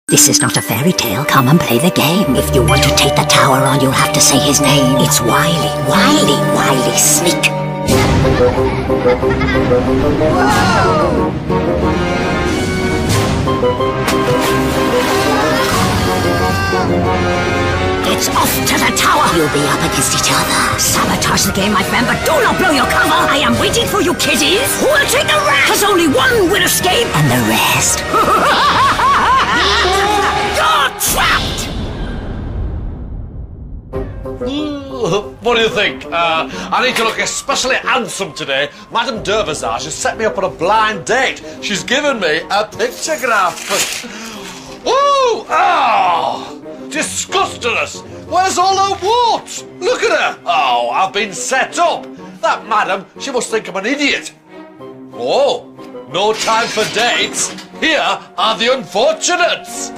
This is not a fairy tale. Come and play the game. If you want to take the tower on, you'll have to say his name. It's Wily, Wily, Wily Sneak. It's off to the tower. You'll be up against each other. Sabotage the game, my friend, but do not blow your cover. I am waiting for you, kiddies. Who will take the rest? Because only one will escape, and the rest... You're trapped! What do you think? I need to look especially handsome today. Madame Dervisage has set me up on a blind date. She's given me a pictograph. Ooh! Oh! Disgustinous! Where's all her warts? Look at her! Oh, I've been set up. That madam, she must think I'm an idiot. Oh, no time for dates. Here are the unfortunates.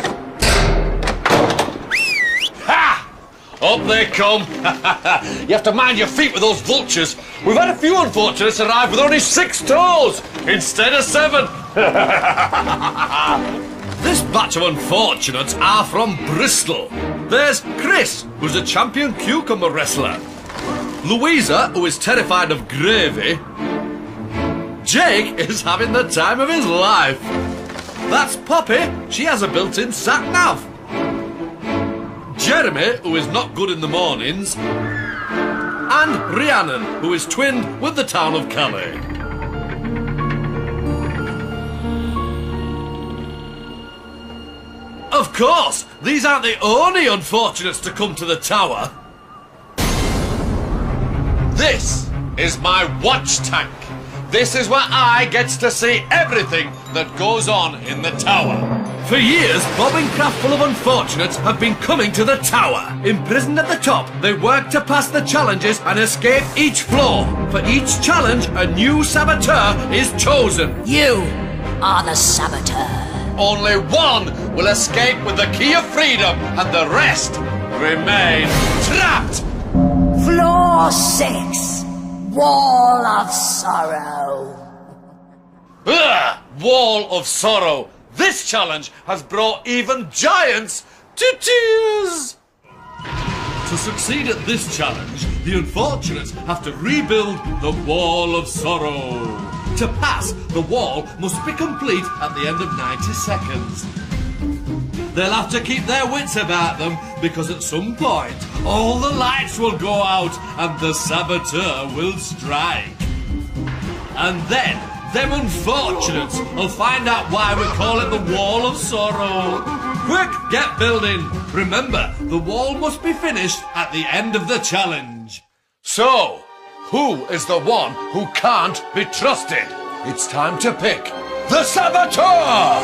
Ha! Up they come. You have to mind your feet with those vultures. We've had a few unfortunates arrive with only 6 toes instead of 7. This batch of unfortunates are from Bristol. There's Chris, who's a champion cucumber wrestler. Louisa, who is terrified of gravy. Jake is having the time of his life. That's Poppy. She has a built-in sat-nav. Jeremy, who is not good in the mornings. And Rhiannon, who is twinned with the town of Calais. Of course, these aren't the only unfortunates to come to the tower. This is my watch tank. This is where I get to see everything that goes on in the tower. For years, bobbing craft full of unfortunates have been coming to the tower. Imprisoned at the top, they work to pass the challenges and escape each floor. For each challenge, a new saboteur is chosen. You are the saboteur. Only one will escape with the key of freedom, and the rest remain trapped. Floor 6. Wall of Sorrow. Ugh, Wall of Sorrow. This challenge has brought even giants to tears. To succeed at this challenge, the unfortunates have to rebuild the Wall of Sorrow. To pass, the wall must be complete at the end of 90 seconds. They'll have to keep their wits about them, because at some point, all the lights will go out and the saboteur will strike. And then, them unfortunates will find out why we call it the Wall of Sorrow. Quick, get building. Remember, the wall must be finished at the end of the challenge. So, who is the one who can't be trusted? It's time to pick the saboteur!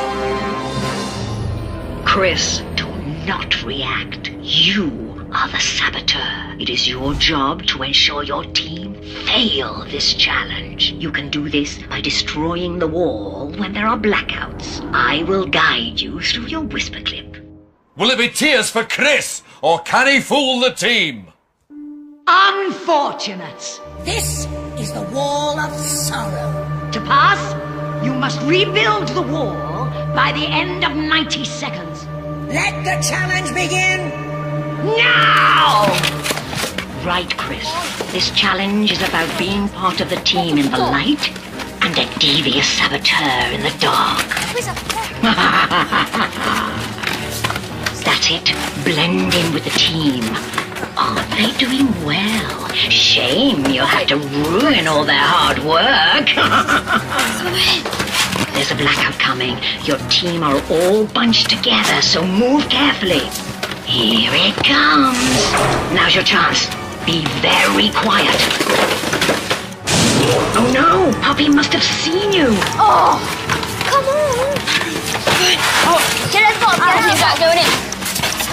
Chris, do not react. You are the saboteur. It is your job to ensure your team fail this challenge. You can do this by destroying the wall when there are blackouts. I will guide you through your whisper clip. Will it be tears for Chris, or can he fool the team? Unfortunates! This is the Wall of Sorrow. To pass, you must rebuild the wall by the end of 90 seconds. Let the challenge begin! Now! Right, Chris. This challenge is about being part of the team in the light and a devious saboteur in the dark. That's it. Blend in with the team. Aren't they doing well? Shame you'll have to ruin all their hard work. There's a blackout coming. Your team are all bunched together, so move carefully. Here it comes. Now's your chance. Be very quiet. Oh no! Poppy must have seen you. Oh, come on. Oh, get us both back doing it.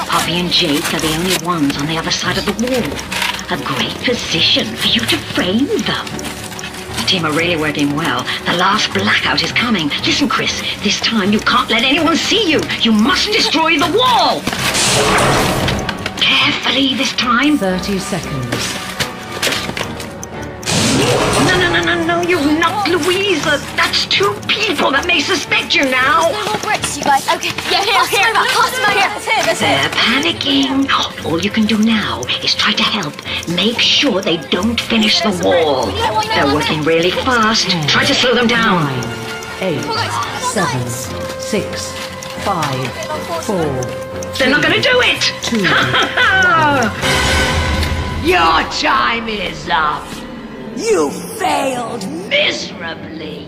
Poppy and Jake are the only ones on the other side of the wall. A great position for you to frame them. The team are really working well. The last blackout is coming. Listen, Chris, this time you can't let anyone see you. You must destroy the wall. Carefully this time. 30 seconds. No, you've knocked Louisa, that's 2 people that may suspect you now. No more bricks, you guys. Okay. Yeah, here. Pass them over. They're panicking. All you can do now is try to help. Make sure they don't finish the wall. They're working really fast. Try to slow them down. 9, 8, 7, 6, 5, 4. They're not going to do it. 2. Your time is up. You failed miserably.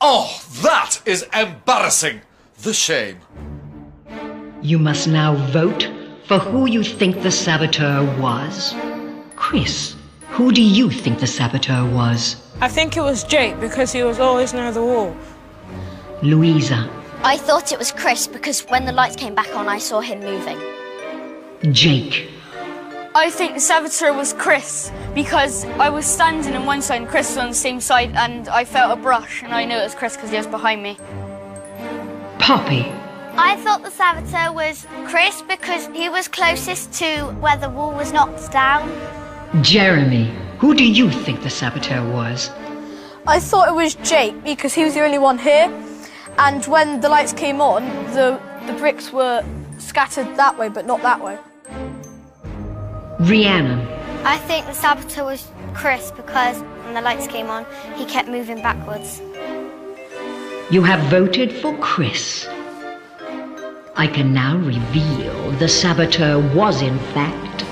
Oh, that is embarrassing. The shame. You must now vote for who you think the saboteur was. Chris, who do you think the saboteur was? I think it was Jake because he was always near the wall. Louisa. I thought it was Chris because when the lights came back on, I saw him moving. Jake. I think the saboteur was Chris because I was standing on one side and Chris was on the same side and I felt a brush and I knew it was Chris because he was behind me. Poppy. I thought the saboteur was Chris because he was closest to where the wall was knocked down. Jeremy. Who do you think the saboteur was? I thought it was Jake because he was the only one here, and when the lights came on, the bricks were scattered that way, but not that way. Rhiannon. I think the saboteur was Chris because when the lights came on, he kept moving backwards. You have voted for Chris. I can now reveal the saboteur was in fact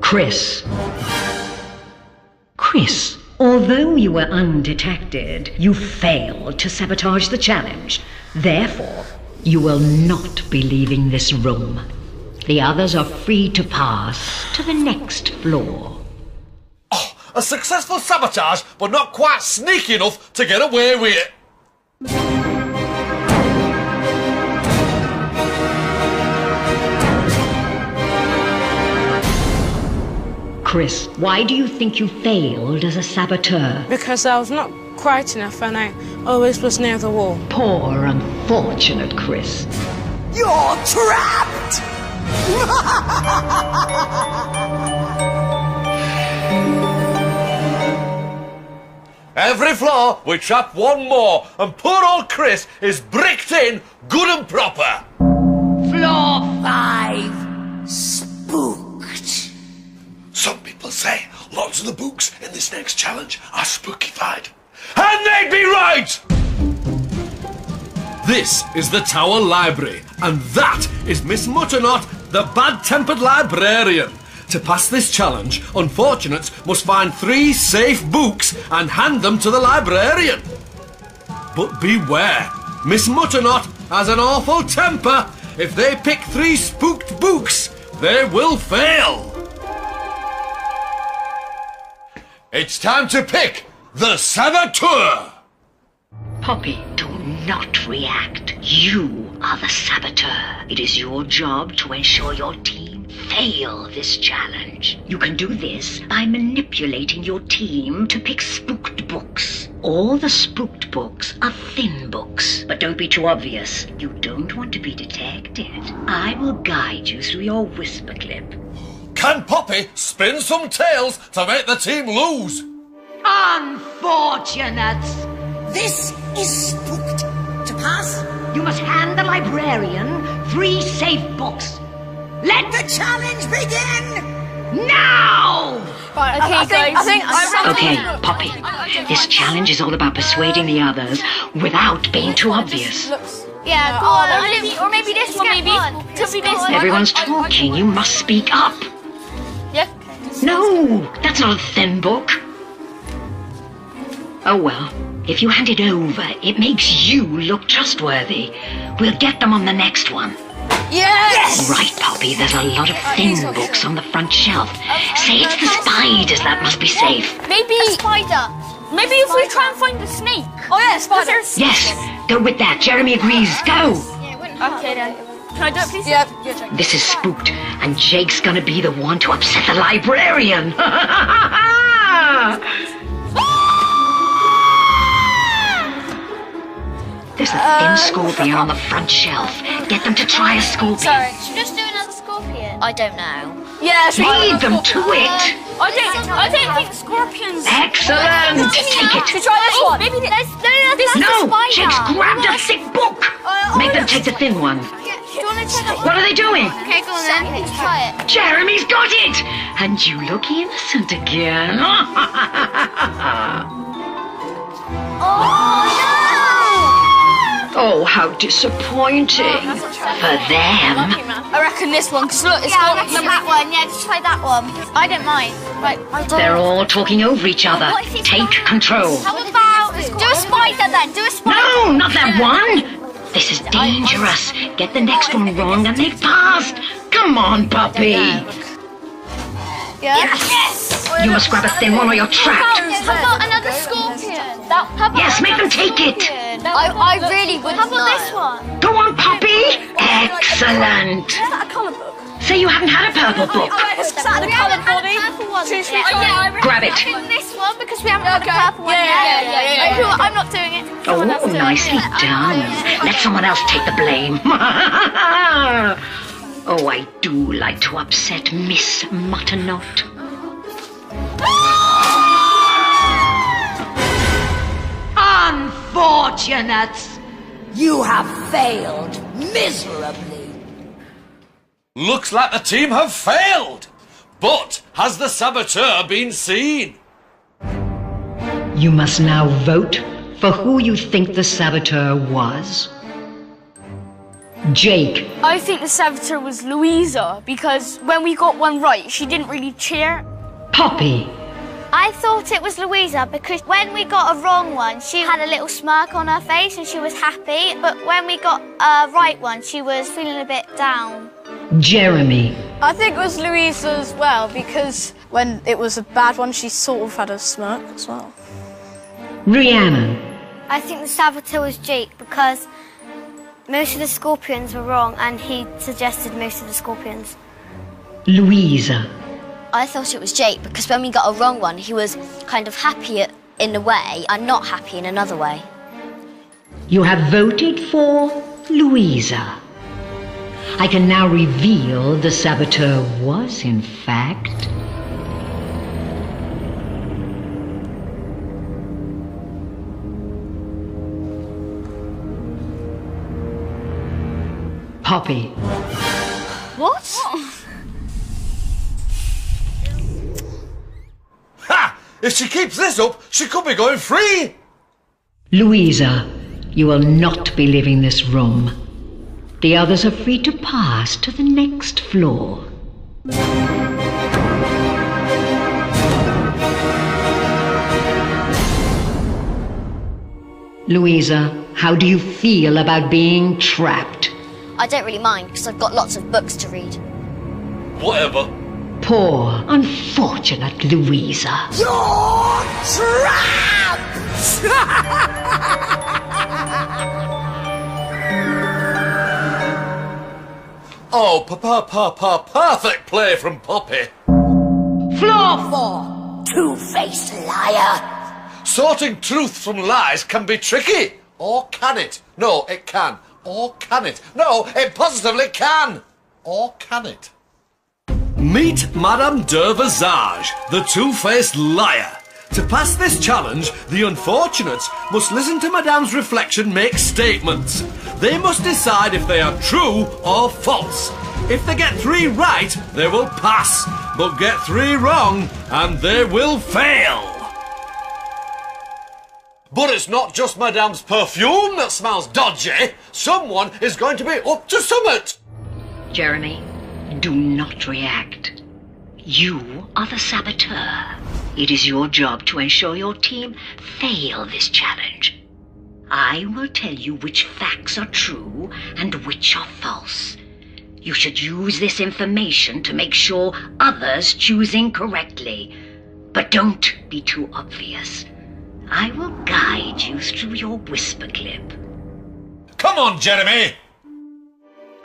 Chris. Chris, although you were undetected, you failed to sabotage the challenge. Therefore, you will not be leaving this room. The others are free to pass to the next floor. Oh, a successful sabotage, but not quite sneaky enough to get away with it. Chris, why do you think you failed as a saboteur? Because I was not quiet enough and I always was near the wall. Poor, unfortunate Chris. You're trapped! Every floor, we trap one more, and poor old Chris is bricked in good and proper. Floor 5. Spooked. Some people say lots of the books in this next challenge are spookified. And they'd be right! This is the Tower Library, and that is Miss Mutternot, the bad-tempered librarian. To pass this challenge, unfortunates must find 3 safe books and hand them to the librarian. But beware, Miss Mutternot has an awful temper. If they pick 3 spooked books, they will fail. It's time to pick the saboteur. Poppy, do not react. You are the saboteur. It is your job to ensure your team fail this challenge. You can do this by manipulating your team to pick spooked books. All the spooked books are thin books, but don't be too obvious. You don't want to be detected. I will guide you through your whisper clip. Can Poppy spin some tales to make the team lose? Unfortunates. This is spooked. To pass, you must hand the librarian 3 safe books. Let the challenge begin! Now! Right, okay, Okay, Poppy, this challenge is all about persuading the others without being too obvious. Yeah, go on. Or maybe this one, maybe. Could be this one. Everyone's talking, you must speak up. Yeah. No, that's not a thin book. Oh well, if you hand it over, it makes you look trustworthy. We'll get them on the next one. Yes! Right, Poppy, there's a lot of thin books on the front shelf. Say it's the spiders that must be safe. Maybe A spider. Maybe if we try and find the snake. Oh yeah, spider. Yes, go with that. Jeremy agrees. Go! Okay then. Can I do it, please? Yeah, Jake. This is spooked, and Jake's gonna be the one to upset the librarian. There's a thin scorpion on the front shelf. Get them to try a scorpion. Sorry. Should we just do another scorpion? I don't know. Yeah, Lead them to it. I don't think scorpions. Excellent. Take it. Should we try this one? Maybe that's No, a spider. Jake's grabbed a thick book. Make them take the thin one. Do you want to check out? What are they doing? Okay, go on then. Let's try it. Jeremy's got it. And you look innocent again. Oh, how disappointing for them. I reckon this one, because look, it's Yeah, got I reckon that one. Yeah, just try that one. I don't mind. Right, They're all talking over each other. Take control. How about do a spider then? Do a spider. No, not that one. This is dangerous. Get the next one wrong and they've passed. Come on, puppy. Yes. You must grab a thin one or you're trapped. How about another scorpion? Yes, make them take it. I really wouldn't How about know. this one? Go on, puppy. Excellent. Is that a colour book? Say you haven't had a purple book. Is that a coloured body? Purple one. Grab it. This one because we haven't had a purple one yet. Yeah. I'm not doing it. Oh, nicely done. Let someone else take the blame. Oh, I do like to upset Miss Mutternot. Unfortunates! You have failed miserably. Looks like the team have failed. But has the saboteur been seen? You must now vote for who you think the saboteur was. Jake, I think the saboteur was Louisa, because when we got one right, she didn't really cheer. Poppy, I thought it was Louisa because when we got a wrong one, she had a little smirk on her face and she was happy. But when we got a right one, she was feeling a bit down. Jeremy, I think it was Louisa as well, because when it was a bad one, she sort of had a smirk as well. Rhiannon, I think the saboteur was Jake because most of the scorpions were wrong and he suggested most of the scorpions. Louisa, I thought it was Jake because when we got a wrong one, he was kind of happy in a way and not happy in another way. you have voted for Louisa. I can now reveal the saboteur was, in fact, Poppy. What? Ha! If she keeps this up, she could be going free. Louisa, you will not be leaving this room. The others are free to pass to the next floor. Louisa, how do you feel about being trapped? I don't really mind because I've got lots of books to read. Whatever. Poor, unfortunate Louisa. You're trapped! Oh, perfect play from Poppy. Floor 4, two-faced liar. Sorting truth from lies can be tricky. Or can it? No, it can. Or can it? No, it positively can. Or can it? Meet Madame de Visage, the two-faced liar. To pass this challenge, the unfortunates must listen to Madame's reflection make statements. They must decide if they are true or false. If they get 3 right, they will pass. But get 3 wrong, and they will fail. But it's not just Madame's perfume that smells dodgy. Someone is going to be up to summit. Jeremy, do not react. You are the saboteur. It is your job to ensure your team fail this challenge. I will tell you which facts are true and which are false. You should use this information to make sure others choose incorrectly. But don't be too obvious. I will guide you through your whisper clip. Come on, Jeremy.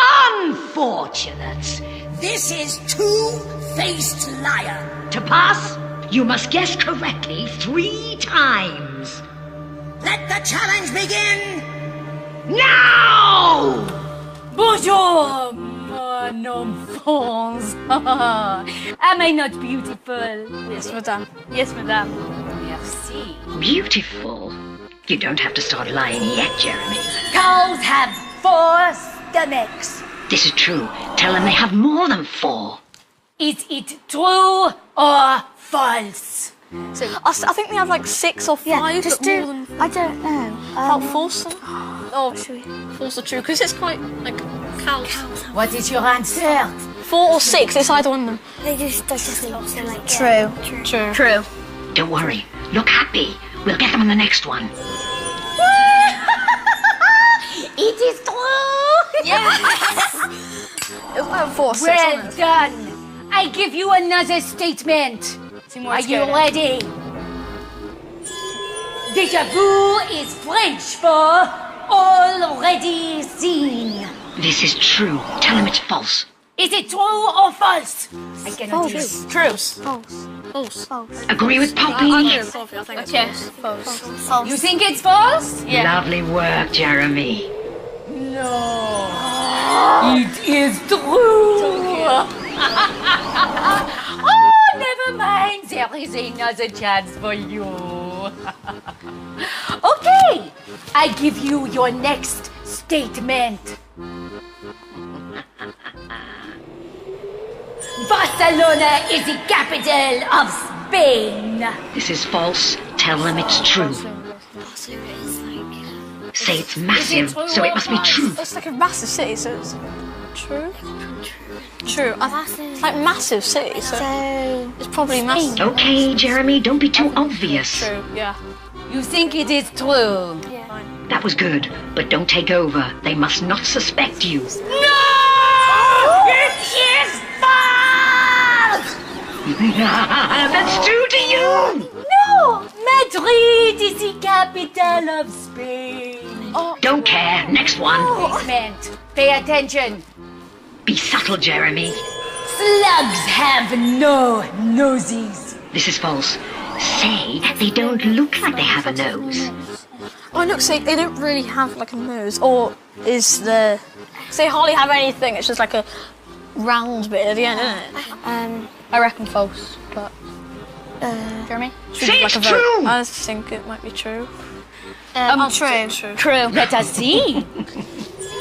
Unfortunates! This is two-faced liar. To pass, you must guess correctly 3 times. Let the challenge begin now! Bonjour, mon enfants. Am I not beautiful? Yes, madame. Yes, madame. Merci. Beautiful. You don't have to start lying yet, Jeremy. Cows have 4 stomachs. This is true. Tell them they have more than 4. Is it true or false? So I think they have like 6 or 5. Yeah, just but more do. than I don't know. about false. Oh, false or true? Because it's quite like cows. What is your answer? 4 or 6. It's either one of them. They just like True. True. Don't worry. Look happy. We'll get them on the next one. It is true. Yes. It's like 4 or 6. Well done. I give you another statement. Are you ready? Déjà vu is French for already seen. This is true. Tell them it's false. Is it true or false? I cannot hear. True. false. Agree with Poppy? I agree with Poppy. I think it's Yes, false. You think it's false? Yeah. Lovely work, Jeremy. No. It is true. Oh, never mind. There is another chance for you. Okay. I give you your next statement. Barcelona is the capital of Spain. This is false. Tell them it's true. Say it's massive, so it must be true. It's like a massive city, so it's true. True. It's like massive city, so it's probably massive. Okay, Jeremy, don't be too obvious. True. Yeah. You think it is true? That was good, but don't take over. They must not suspect you. No! It is false! That's true to you! No! Madrid is the capital of Spain. Don't care. Next one. Statement. Pay attention. Be subtle, Jeremy. Slugs have no noses. This is false. Say they don't look like they have a nose. Oh, look, say they don't really have like a nose, or is the? They hardly have anything. It's just like a round bit at the end, isn't it? I reckon false, but Jeremy? Say it's true! I think it might be true. True. True. Let us see.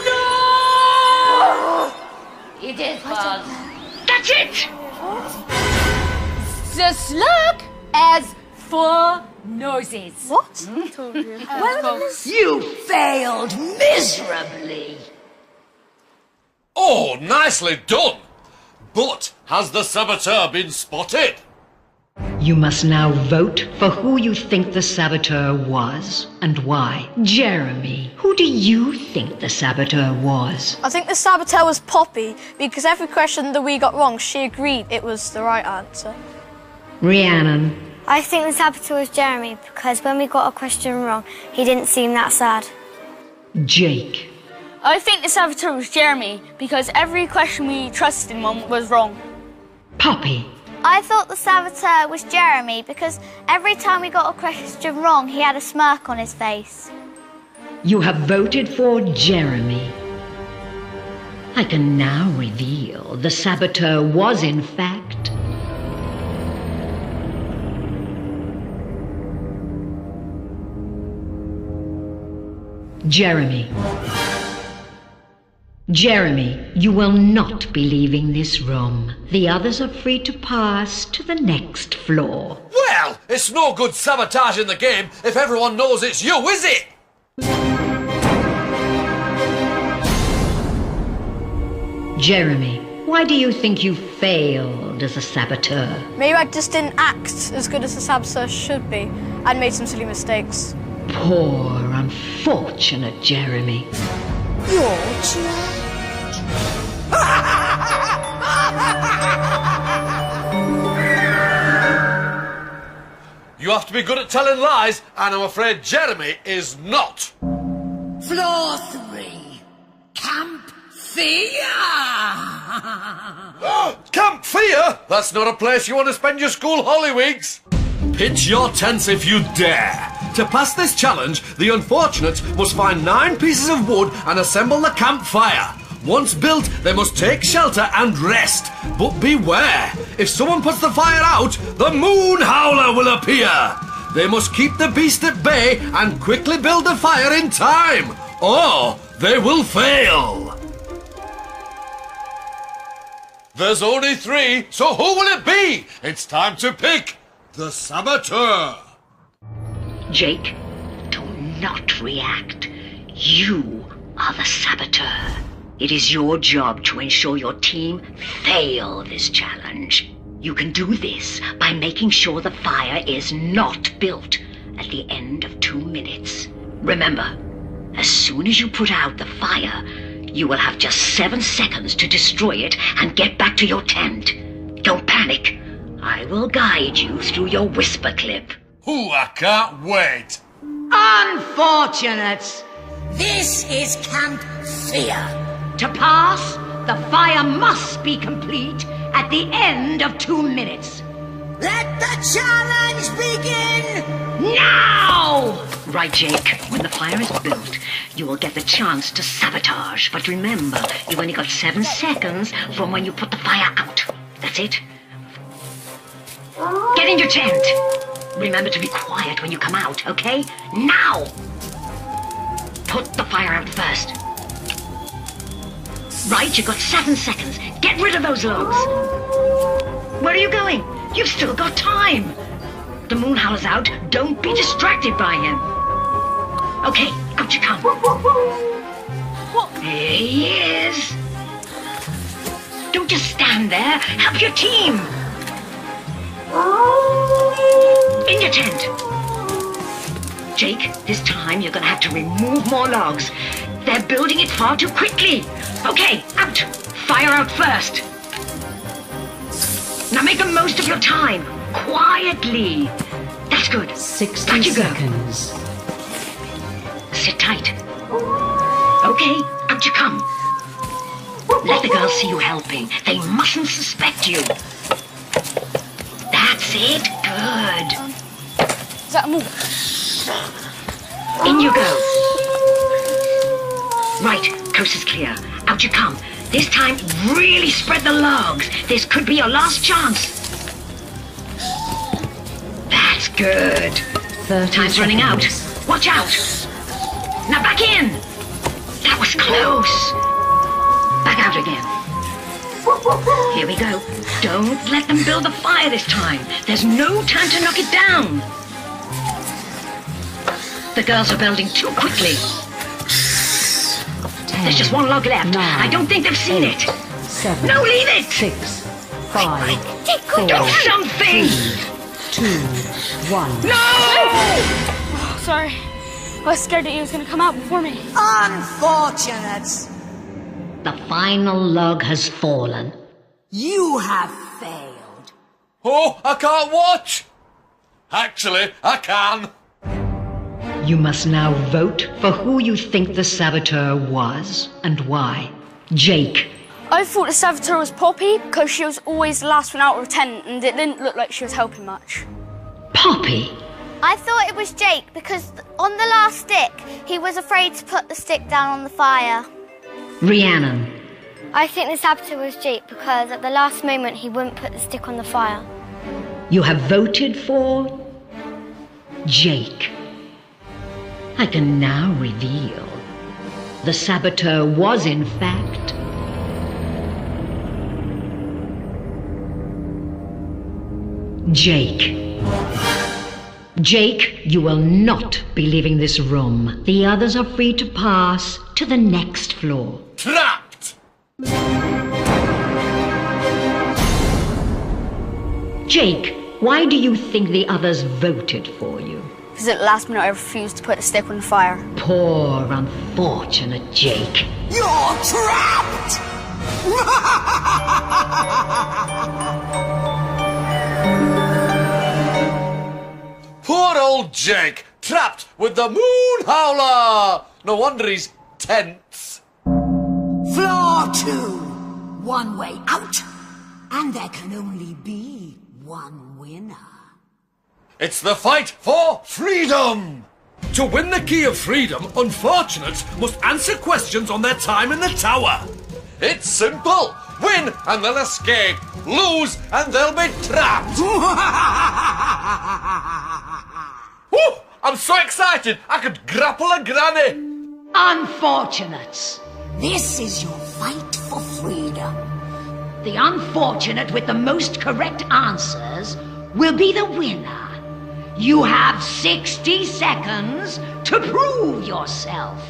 No! It is false. That's it! The slug has 4 noses. What? You failed miserably. Oh, nicely done. But has the saboteur been spotted? You must now vote for who you think the saboteur was and why. Jeremy, who do you think the saboteur was? I think the saboteur was Poppy because every question that we got wrong, she agreed it was the right answer. Rhiannon. I think the saboteur was Jeremy because when we got a question wrong, he didn't seem that sad. Jake. I think the saboteur was Jeremy because every question we trusted him on was wrong. Poppy. I thought the saboteur was Jeremy because every time we got a question wrong, he had a smirk on his face. You have voted for Jeremy. I can now reveal the saboteur was in fact Jeremy. Jeremy, you will not be leaving this room. The others are free to pass to the next floor. Well, it's no good sabotaging the game if everyone knows it's you, is it? Jeremy, why do you think you failed as a saboteur? Maybe I just didn't act as good as the saboteur should be and made some silly mistakes. Poor, unfortunate Jeremy. You have to be good at telling lies, and I'm afraid Jeremy is not. Floor 3. Camp Fear! Camp Fear? That's not a place you want to spend your school holly weeks. Pitch your tents if you dare. To pass this challenge, the unfortunates must find 9 pieces of wood and assemble the campfire. Once built, they must take shelter and rest. But beware, if someone puts the fire out, the Moon Howler will appear. They must keep the beast at bay and quickly build the fire in time, or they will fail. There's only 3, so who will it be? It's time to pick the Saboteur. Jake, do not react. You are the Saboteur. It is your job to ensure your team fail this challenge. You can do this by making sure the fire is not built at the end of 2 minutes. Remember, as soon as you put out the fire, you will have just 7 seconds to destroy it and get back to your tent. Don't panic. I will guide you through your whisper clip. Ooh, I can't wait. Unfortunates! This is Camp Fear. To pass, the fire must be complete at the end of 2 minutes. Let the challenge begin now! Right, Jake. When the fire is built, you will get the chance to sabotage. But remember, you've only got 7 seconds from when you put the fire out. That's it. Get in your tent. Remember to be quiet when you come out, okay? Now! Put the fire out first. Right, you've got 7 seconds. Get rid of those logs. Where are you going? You've still got time. The Moon Howler's out. Don't be distracted by him. Okay, out you come. There he is. Don't just stand there. Help your team. In your tent. Jake, this time you're gonna have to remove more logs. They're building it far too quickly. Okay, out. Fire out first. Now make the most of your time. Quietly. That's good. 60 Back you go. seconds. Sit tight. Okay, out you come. Let the girls see you helping. They mustn't suspect you. That's it. Good. Is that a move? In you go. Right, coast is clear. Out you come. This time, really spread the logs. This could be your last chance. That's good. Time's running out. Watch out. Now back in. That was close. Back out again. Here we go. Don't let them build the fire this time. There's no time to knock it down. The girls are building too quickly. 10, There's just 1 log left. 9, I don't think they've seen 8, it. 7, No, leave it. 6, 5, Do 4, something. 2, 1. No! Sorry. I was scared that he was going to come out before me. Unfortunates! The final log has fallen. You have failed. Oh, I can't watch. Actually, I can. You must now vote for who you think the saboteur was and why. Jake. I thought the Saboteur was Poppy because she was always the last one out of the tent and it didn't look like she was helping much. Poppy. I thought it was Jake because on the last stick, he was afraid to put the stick down on the fire. Rhiannon. I think the saboteur was Jake because at the last moment he wouldn't put the stick on the fire. You have voted for Jake. I can now reveal the saboteur was in fact Jake. Jake, you will not be leaving this room. The others are free to pass to the next floor. Trapped. Jake, why do you think the others voted for you? Because at the last minute I refused to put the stick on the fire. Poor, unfortunate Jake. You're trapped! Poor old Jake, trapped with the Moon Howler. No wonder he's tense. Floor 2. One way out. And there can only be one winner. It's the fight for freedom! To win the key of freedom, unfortunates must answer questions on their time in the tower. It's simple. Win and they'll escape. Lose and they'll be trapped. Woo! I'm so excited I could grapple a granny. Unfortunates, this is your fight for freedom. The unfortunate with the most correct answers will be the winner. You have 60 seconds to prove yourself.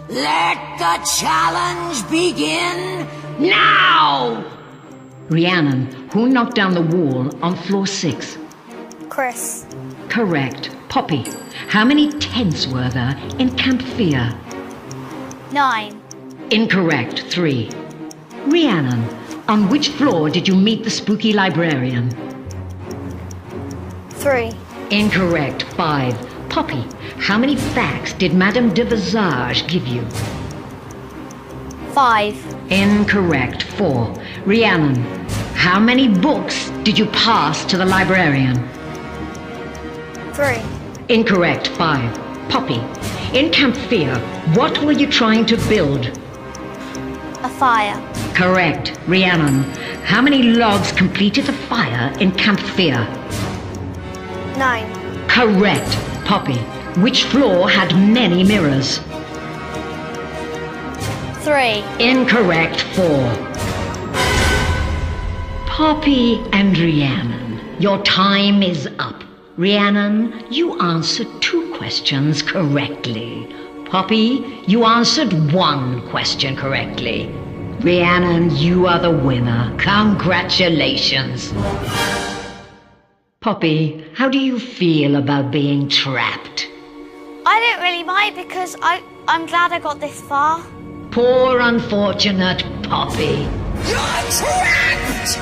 Let the challenge begin now! Rhiannon, who knocked down the wall on floor 6? Chris. Correct. Poppy, how many tents were there in Camp Fear? 9. Incorrect. 3. Rhiannon, on which floor did you meet the spooky librarian? 3. Incorrect. 5. Poppy, how many facts did Madame de Visage give you? 5. Incorrect. 4. Rhiannon, how many books did you pass to the librarian? 3. Incorrect. 5. Poppy, in Camp Fear, what were you trying to build? A fire. Correct. Rhiannon, how many logs completed the fire in Camp Fear? 9. Correct. Poppy, which floor had many mirrors? 3. Incorrect. 4. Poppy and Rhiannon, your time is up. Rhiannon, you answered 2 questions correctly. Poppy, you answered 1 question correctly. Rhiannon, you are the winner. Congratulations. Poppy, how do you feel about being trapped? I don't really mind because I'm glad I got this far. Poor unfortunate Poppy. You're trapped!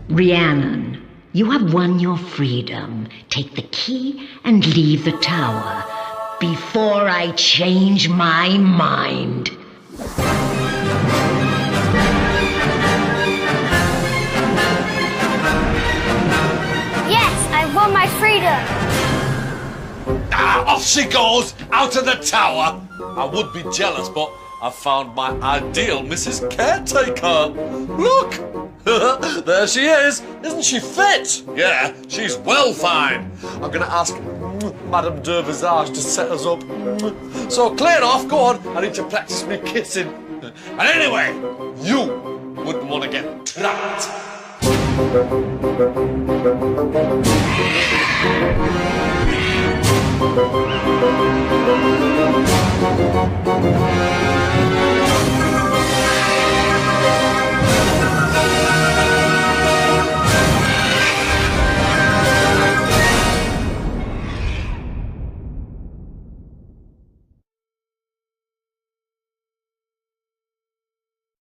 Rhiannon, you have won your freedom. Take the key and leave the tower before I change my mind. Yes, I won my freedom. Off she goes, out of the tower. I would be jealous, but I found my ideal Mrs. Caretaker. Look, there she is. Isn't she fit? Yeah, she's well fine. I'm going to ask Madame de Visage to set us up. So clear off, go on. I need to practice me kissing. And anyway, you wouldn't want to get trapped.